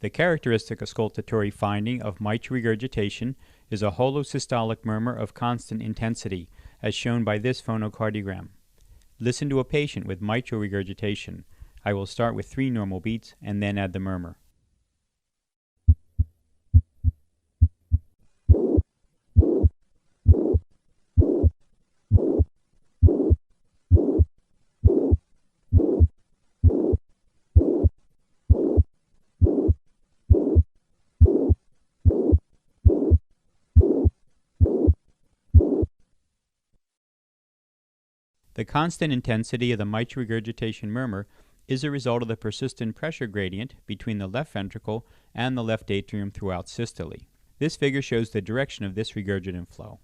The characteristic auscultatory finding of mitral regurgitation is a holosystolic murmur of constant intensity, as shown by this phonocardiogram. Listen to a patient with mitral regurgitation. I will start with 3 normal beats and then add the murmur. The constant intensity of the mitral regurgitation murmur is a result of the persistent pressure gradient between the left ventricle and the left atrium throughout systole. This figure shows the direction of this regurgitant flow.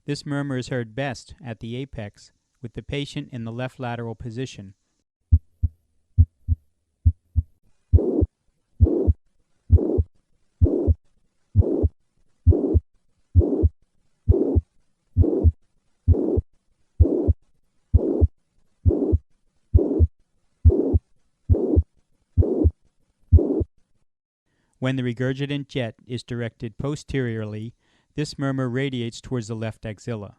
This murmur is heard best at the apex, with the patient in the left lateral position. When the regurgitant jet is directed posteriorly, this murmur radiates towards the left axilla.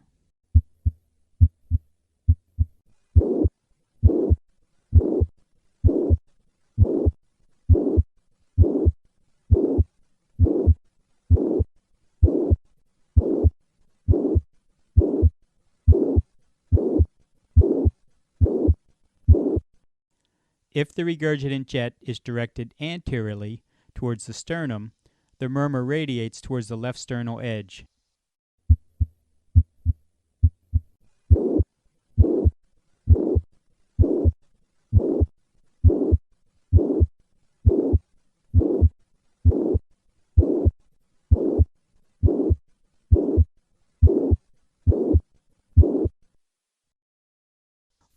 If the regurgitant jet is directed anteriorly towards the sternum, the murmur radiates towards the left sternal edge.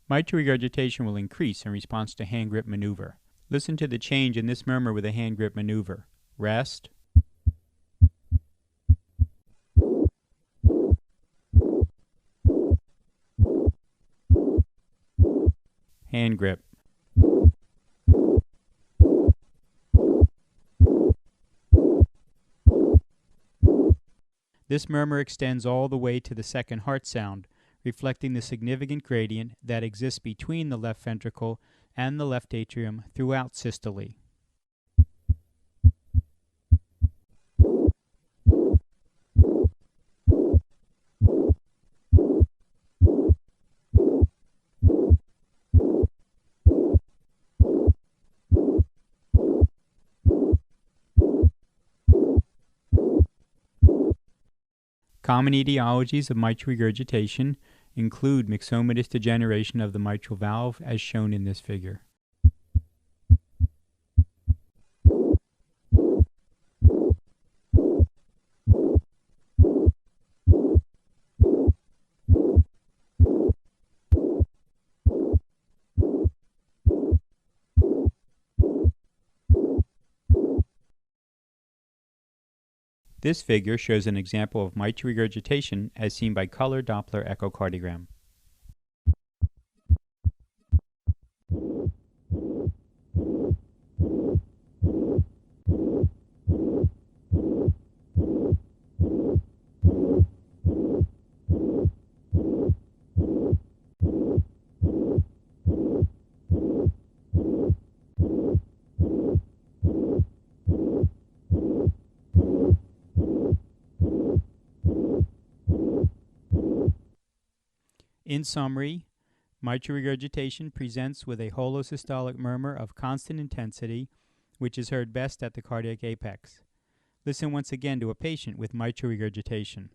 Mitral regurgitation will increase in response to hand grip maneuver. Listen to the change in this murmur with a hand grip maneuver. Rest. Hand grip. This murmur extends all the way to the second heart sound, reflecting the significant gradient that exists between the left ventricle and the left atrium throughout systole. Common etiologies of mitral regurgitation include myxomatous degeneration of the mitral valve, as shown in this figure. This figure shows an example of mitral regurgitation as seen by color Doppler echocardiogram. In summary, mitral regurgitation presents with a holosystolic murmur of constant intensity, which is heard best at the cardiac apex. Listen once again to a patient with mitral regurgitation.